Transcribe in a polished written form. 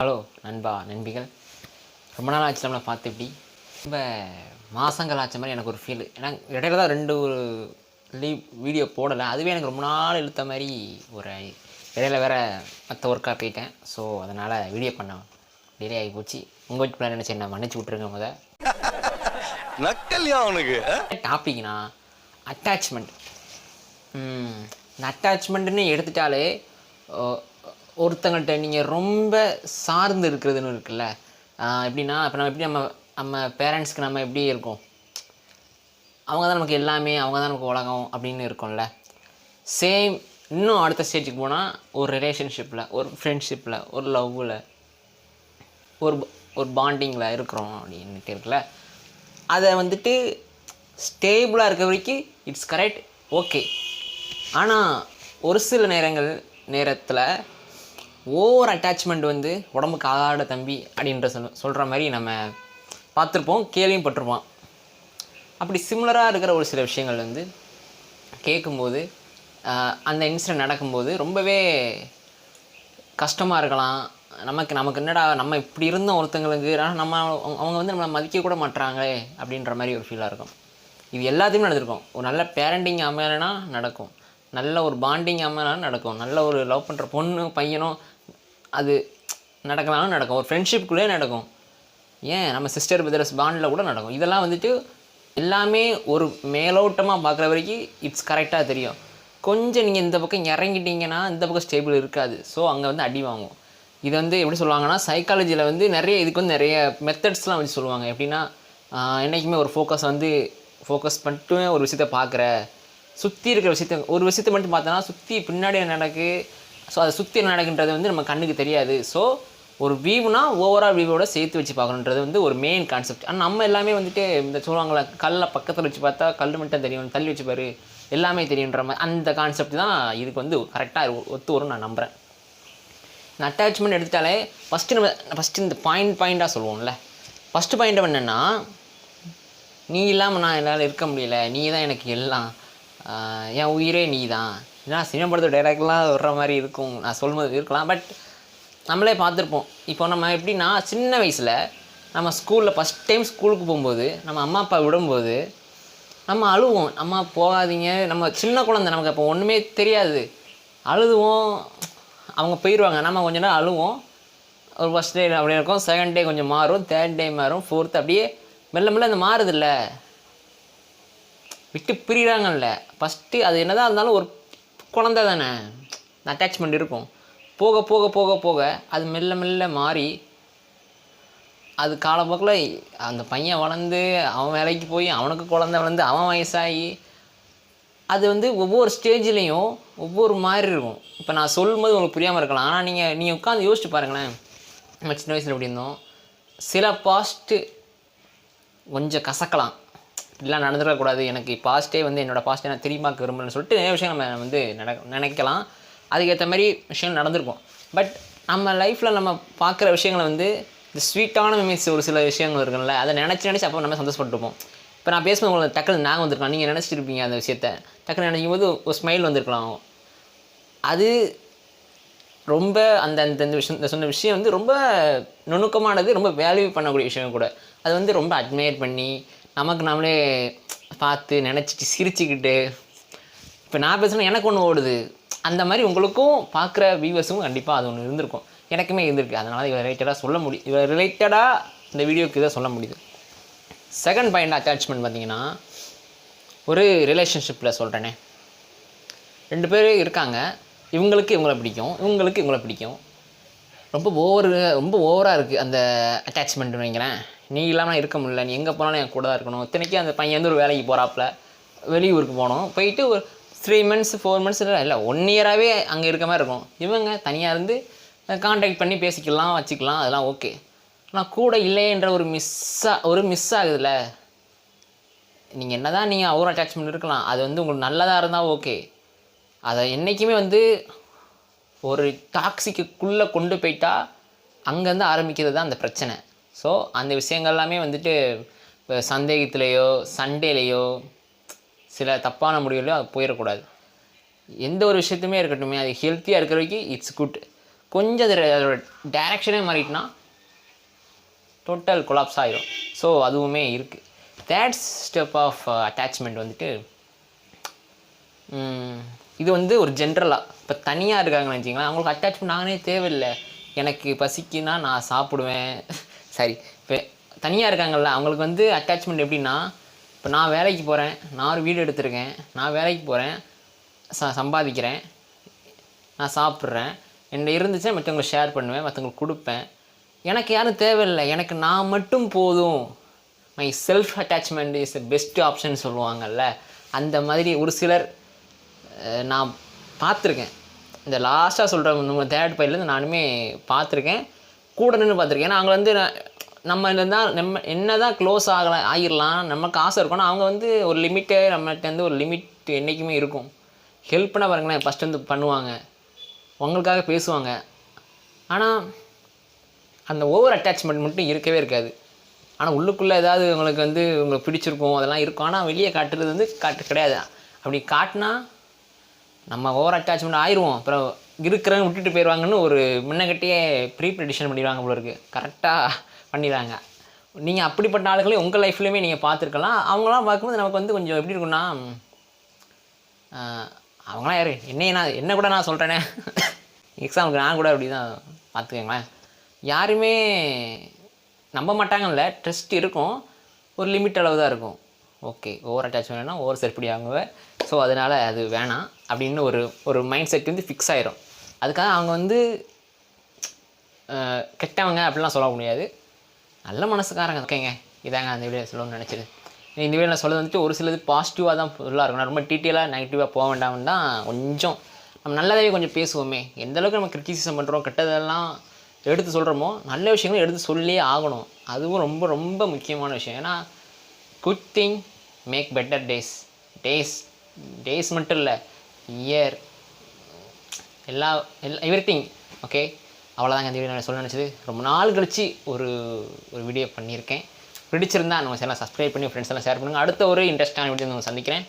Hello நண்பா நண்பிகள், ரொம்ப நாள் ஆச்சு நம்மளை பார்த்து. இப்படி ரொம்ப மாதங்கள் ஆச்ச மாதிரி எனக்கு ஒரு ஃபீல். ஏன்னா இடையில தான் ஒரு வீடியோ போடலை. அதுவே எனக்கு ரொம்ப நாள் இழுத்த மாதிரி ஒரு இடையில வேறு மற்ற ஒர்க்காக போயிட்டேன். ஸோ அதனால் வீடியோ பண்ண டிலே ஆகி போச்சு. உங்கள் வீட்டு பிள்ளை நினச்சி என்ன மன்னிச்சு விட்ருங்க. டாபிக்னா அட்டாச்மெண்ட். இந்த அட்டாச்மெண்ட்டுன்னு எடுத்துட்டாலே ஒருத்தங்கள்கிட்ட நீங்கள் ரொம்ப சார்ந்து இருக்கிறதுன்னு இருக்குல்ல. எப்படின்னா இப்போ நம்ம பேரண்ட்ஸ்க்கு நம்ம எப்படி இருக்கோம், அவங்க தான் நமக்கு எல்லாமே, அவங்க தான் நமக்கு உலகம் அப்படின்னு இருக்கோம்ல. சேம் இன்னும் அடுத்த ஸ்டேஜுக்கு போனால் ஒரு ரிலேஷன்ஷிப்பில், ஒரு ஃப்ரெண்ட்ஷிப்பில், ஒரு லவ்வில், ஒரு பாண்டிங்கில் இருக்கிறோம் அப்படின்ட்டு இருக்குல்ல. அதை ஸ்டேபிளாக இருக்க வரைக்கும் இட்ஸ் கரெக்ட், ஓகே. ஆனால் ஒரு சில நேரத்தில் ஓவர் அட்டாச்மெண்ட் உடம்புக்கு ஆகாத தம்பி அப்படின்ற சொல்கிற மாதிரி நம்ம பார்த்துருப்போம், கேள்வியும் பட்டிருப்போம். அப்படி சிமிலராக இருக்கிற ஒரு சில விஷயங்கள் கேட்கும்போது, அந்த இன்சிடென்ட் நடக்கும்போது ரொம்பவே கஷ்டமாக இருக்கலாம். நமக்கு என்னடா நம்ம இப்படி இருந்தோம் ஒருத்தங்களுக்கு, அவங்க நம்மளை மதிக்க கூட மாட்டுறாங்களே அப்படின்ற மாதிரி ஒரு ஃபீலாக இருக்கும். இது எல்லாத்தையுமே நடந்திருக்கும். ஒரு நல்ல பேரண்டிங் அமையலைன்னா நடக்கும், நல்ல ஒரு பாண்டிங் அமையலாம் நடக்கும், நல்ல ஒரு லவ் பண்ணுற பொண்ணு பையனும் அது நடக்கலாம்னு நடக்கும், ஒரு ஃப்ரெண்ட்ஷிப்புக்குள்ளே நடக்கும், ஏன் நம்ம சிஸ்டர் பிரதர்ஸ் பாண்டில் கூட நடக்கும். இதெல்லாம் எல்லாமே ஒரு மேலோட்டமாக பார்க்குற வரைக்கும் இட்ஸ் கரெக்டாக தெரியும். கொஞ்சம் நீங்கள் இந்த பக்கம் இறங்கிட்டீங்கன்னா இந்த பக்கம் ஸ்டேபிள் இருக்காது. ஸோ அங்கே அடி வாங்கும். இது எப்படி சொல்லுவாங்கன்னா, சைக்காலஜியில் இதுக்கு நிறைய மெத்தட்ஸ்லாம் சொல்லுவாங்க. எப்படின்னா, என்றைக்குமே ஒரு ஃபோக்கஸ் பண்ணிட்டு ஒரு விஷயத்தை பார்க்குற, சுற்றி இருக்கிற ஒரு விஷயத்தை மட்டும் பார்த்தோன்னா சுற்றி பின்னாடி நடக்கு. ஸோ அதை சுற்றி என்ன நடக்குன்றது நம்ம கண்ணுக்கு தெரியாது. ஸோ ஒரு வியூனா ஓவரால் வியூவோட சேர்த்து வச்சு பார்க்கணுன்றது ஒரு மெயின் கான்செப்ட். ஆனால் நம்ம எல்லாமே இந்த சொல்லுவாங்களே, கல்லை பக்கத்தில் வச்சு பார்த்தா கல் மட்டும் தெரியும், தள்ளி வச்சு பாரு எல்லாமே தெரியுன்ற மாதிரி அந்த கான்செப்ட் தான் இதுக்கு கரெக்டாக ஒத்து வரும்னு நான் நம்புகிறேன். இந்த அட்டாச்மெண்ட் எடுத்துட்டாலே ஃபஸ்ட்டு இந்த பாயிண்டாக சொல்லுவோம்ல. ஃபஸ்ட்டு பாயிண்ட் என்னென்னா, நீ இல்லாமல் நான் என்னால் இருக்க முடியல, நீ தான் எனக்கு எல்லாம், என் உயிரே நீ தான். ஏன்னா சினிமா படத்தோட டைலாக்லாம் வர்ற மாதிரி இருக்கும், நான் சொல்லும்போது இருக்கலாம். பட் நம்மளே பார்த்துருப்போம். இப்போ நம்ம எப்படின்னா, சின்ன வயசில் நம்ம ஸ்கூலில் ஃபஸ்ட் டைம் ஸ்கூலுக்கு போகும்போது நம்ம அம்மா அப்பா விடும்போது நம்ம அழுவோம், அம்மா போகாதீங்க. நம்ம சின்ன குழந்தை, நமக்கு அப்போ ஒன்றுமே தெரியாது, அழுதுவோம். அவங்க போயிடுவாங்க, நம்ம கொஞ்ச நேரம் அழுவோம். ஒரு ஃபஸ்ட் டே அப்படி இருக்கும், செகண்ட் டே கொஞ்சம் மாறும், தேர்ட் டே மாறும், ஃபோர்த்து அப்படியே மெல்ல மெல்ல அந்த மாறுதில்ல, விட்டு பிரிகிறாங்கல்ல. ஃபஸ்ட்டு அது என்னதான் இருந்தாலும் ஒரு குழந்தை தானே, அட்டாச்மெண்ட் இருக்கும். போக போக போக போக அது மெல்ல மெல்ல மாறி, அது காலப்போக்கில் அந்த பையன் வளர்ந்து அவன் வேலைக்கு போய் அவனுக்கு குழந்தை வளர்ந்து அவன் வயசாகி, அது ஒவ்வொரு ஸ்டேஜ்லேயும் ஒவ்வொரு மாதிரி இருக்கும். இப்போ நான் சொல்லும்போது உங்களுக்கு புரியாமல் இருக்கலாம். ஆனால் நீங்கள் உட்காந்து யோசிச்சு பாருங்களேன். நம்ம சின்ன வயசில் எப்படி இருந்தோம், சில பாஸ்ட்டு கொஞ்சம் கசக்கலாம், இப்படிலாம் நடந்துடக்கூடாது, எனக்கு பாஸ்ட்டே என்னோடய பாஸ்ட்டே நான் திரும்பி விரும்புகிறேன்னு சொல்லிட்டு நிறைய விஷயம் நம்ம நினைக்கலாம். அதுக்கேற்ற மாதிரி விஷயம் நடந்திருக்கும். பட் நம்ம லைஃப்பில் நம்ம பார்க்குற விஷயங்களை இந்த ஸ்வீட்டான மெமரிஸ் ஒரு சில விஷயங்கள் இருக்குல்ல, அதை நினச்சி அப்போ நம்ம சந்தோஷப்பட்டுருப்போம். இப்போ நான் பேசும்போது உங்களுக்கு டக்குன்னு ஞாபகம் வந்திருக்கலாம், நீங்கள் நினச்சிருப்பீங்க அந்த விஷயத்த, டக்குன்னு நினைக்கும் போது ஒரு ஸ்மைல் வந்திருக்கலாம். அது ரொம்ப அந்த சொன்ன விஷயம் ரொம்ப நுணுக்கமானது, ரொம்ப வேல்யூ பண்ணக்கூடிய விஷயம் கூட. அது ரொம்ப அட்மையர் பண்ணி நமக்கு நம்மளே பார்த்து நினச்சிட்டு சிரிச்சுக்கிட்டு, இப்போ நான் பேசுனா எனக்கு ஒன்று ஓடுது, அந்த மாதிரி உங்களுக்கும் பார்க்குற வியூவர்ஸும் கண்டிப்பாக அது ஒன்று இருந்திருக்கும். எனக்குமே இருந்திருக்கு. அதனால் இவரை ரிலேட்டடாக இந்த வீடியோக்கு இதை சொல்ல முடியுது. செகண்ட் பாயிண்ட் அட்டாச்மெண்ட் பார்த்திங்கன்னா, ஒரு ரிலேஷன்ஷிப்பில் சொல்கிறேனே, 2 பேர் இருக்காங்க, இவங்களுக்கு இவங்களை பிடிக்கும், இவங்களுக்கு இவங்களை பிடிக்கும், ரொம்ப ஓவராக இருக்குது அந்த அட்டாச்மெண்ட்டுன்னு வைங்களேன். நீ இல்லாமல் இருக்க முடியல, நீ எங்கே போனாலும் என் கூட தான் இருக்கணும். இத்தனைக்கும் அந்த பையன் ஒரு வேலைக்கு போகிறாப்புல, வெளியூருக்கு போனோம், போயிட்டு ஒரு 3 months 4 months இல்லை 1 year அங்கே இருக்க மாதிரி இருக்கும். இவங்க தனியாக இருந்து கான்டாக்ட் பண்ணி பேசிக்கலாம், வச்சுக்கலாம், அதெல்லாம் ஓகே. ஆனால் கூட இல்லைன்ற ஒரு மிஸ் ஆகுதுல்ல. நீங்கள் என்ன தான் நீங்கள் ஓவர் அட்டாச்மெண்ட் இருக்கலாம், அது உங்களுக்கு நல்லதாக இருந்தால் ஓகே. அதை என்றைக்குமே ஒரு டாக்ஸிக்குள்ளே கொண்டு போயிட்டா அங்கேருந்து ஆரம்பிக்கிறது தான் அந்த பிரச்சனை. ஸோ அந்த விஷயங்கள் எல்லாமே இப்போ சந்தேகத்திலேயோ சண்டையிலையோ சில தப்பான முடிவுலையோ அது போயிடக்கூடாது. எந்த ஒரு விஷயத்துமே இருக்கட்டுமே, அது ஹெல்த்தியாக இருக்கிற வரைக்கும் இட்ஸ் குட். கொஞ்சம் அதோட டைரக்ஷனே மாறிட்டுனா டோட்டல் கொலாப்ஸ் ஆகிடும். ஸோ அதுவுமே இருக்குது. தேர்ட் ஸ்டெப் ஆஃப் அட்டாச்மெண்ட் வந்துட்டு இது வந்து ஒரு ஜென்ரலாக இப்போ தனியாக இருக்காங்கன்னு வச்சிங்களேன், அவங்களுக்கு அட்டாச்மெண்ட் நானே தேவையில்லை. எனக்கு பசிக்குன்னா நான் சாப்பிடுவேன். சரி, இப்போ தனியாக இருக்காங்கல்ல அவங்களுக்கு வந்து அட்டாச்மெண்ட் எப்படின்னா, இப்போ நான் வேலைக்கு போகிறேன், நான் ஒரு வீடு எடுத்திருக்கேன், நான் வேலைக்கு போகிறேன், சம்பாதிக்கிறேன், நான் சாப்பிட்றேன், என்ன இருந்துச்சுன்னா மற்றவங்களுக்கு ஷேர் பண்ணுவேன், மற்றவங்களுக்கு கொடுப்பேன். எனக்கு யாரும் தேவையில்லை, எனக்கு நான் மட்டும் போதும். My self attachment is the best option சொல்லுவாங்கல்ல. அந்த மாதிரி ஒரு சிலர் நான் பார்த்துருக்கேன். இந்த லாஸ்ட்டாக சொல்கிற நம்ம தேர்ட் பையிலேருந்து நானுமே பார்த்துருக்கேன், கூட நின்று பார்த்துருக்கேன். ஏன்னா அவங்க வந்து நம்ம என்ன தான் க்ளோஸ் ஆகிடலாம் நமக்கு ஆசை இருக்கும்னா அவங்க வந்து ஒரு லிமிட்டே நம்மகிட்ட வந்து ஒரு லிமிட் என்றைக்குமே இருக்கும். ஹெல்ப் பண்ண பாருங்களேன், ஃபஸ்ட்டு வந்து பண்ணுவாங்க, உங்களுக்காக பேசுவாங்க. ஆனால் அந்த ஓவர் அட்டாச்மெண்ட் மட்டும் இருக்கவே இருக்காது. ஆனால் உள்ளுக்குள்ளே ஏதாவது உங்களுக்கு வந்து உங்களுக்கு பிடிச்சிருக்கும், அதெல்லாம் இருக்கும். ஆனால் வெளியே காட்டுறது வந்து கிடையாது. அப்படி காட்டினா நம்ம ஓவர் அட்டாச்மெண்ட் ஆயிடுவோம், அப்புறம் இருக்கிறவங்க விட்டுட்டு போயிடுவாங்கன்னு ஒரு முன்னகட்டியே ப்ரீப்ரெடிஷன் பண்ணிடுவாங்க போல இருக்குது. கரெக்டாக பண்ணிடுறாங்க. நீங்கள் அப்படிப்பட்ட ஆளுகளே உங்கள் லைஃப்லேயுமே நீங்கள் பார்த்துருக்கலாம். அவங்களாம் பார்க்கும்போது நமக்கு வந்து கொஞ்சம் எப்படி இருக்குன்னா, அவங்களாம் யார் என்ன கூட நான் சொல்கிறேனே, எக்ஸாம்பிளுக்கு நான் கூட அப்படி தான் பார்த்துக்கங்களேன். யாருமே நம்ப மாட்டாங்கல்ல, ட்ரஸ்ட் இருக்கும், ஒரு லிமிட் அளவு தான் இருக்கும். ஓகே, ஓவர் அட்டாச்மெண்ட்னா ஓவர் செல்ஃபடி ஆகுங்க. ஸோ அதனால் அது வேணாம் அப்படின்னு ஒரு மைண்ட் செட் வந்து ஃபிக்ஸ் ஆகிரும். அதுக்காக அவங்க வந்து கெட்டவங்க அப்படிலாம் சொல்ல முடியாது, நல்ல மனசுக்காரங்க. ஓகேங்க, இதாங்க அந்த வீடியோ சொல்லணும்னு நினச்சிது. இந்த வீடியோ நான் சொல்ல வந்துட்டு ஒரு சிலது பாசிட்டிவாக தான் ஃபுல்லாக இருக்கும். நான் ரொம்ப டீட்டெயிலாக நெகட்டிவாக போக வேண்டாம்னு தான் கொஞ்சம் நம்ம நல்லதாகவே கொஞ்சம் பேசுவோமே. எந்தளவுக்கு நம்ம கிரிட்டிசிசம் பண்ணுறோம், கெட்டதெல்லாம் எடுத்து சொல்கிறோமோ, நல்ல விஷயங்களும் எடுத்து சொல்லியே ஆகணும். அதுவும் ரொம்ப ரொம்ப முக்கியமான விஷயம். ஏன்னா good thing make better days மட்டும் இல்லை, இயர், எவ்ரிதிங். ஓகே, அவ்வளோதாங்க இந்த வீடியோ நான் சொல்ல நினச்சது. ரொம்ப நாள் கழித்து ஒரு வீடியோ பண்ணியிருக்கேன். பிடிச்சிருந்தா நம்ம சேனலை சப்ஸ்கிரைப் பண்ணி ஃப்ரெண்ட்ஸ் எல்லாம் ஷேர் பண்ணுங்கள். அடுத்த ஒரு இன்ட்ரெஸ்டான வீடியோ நான் சந்திக்கிறேன்.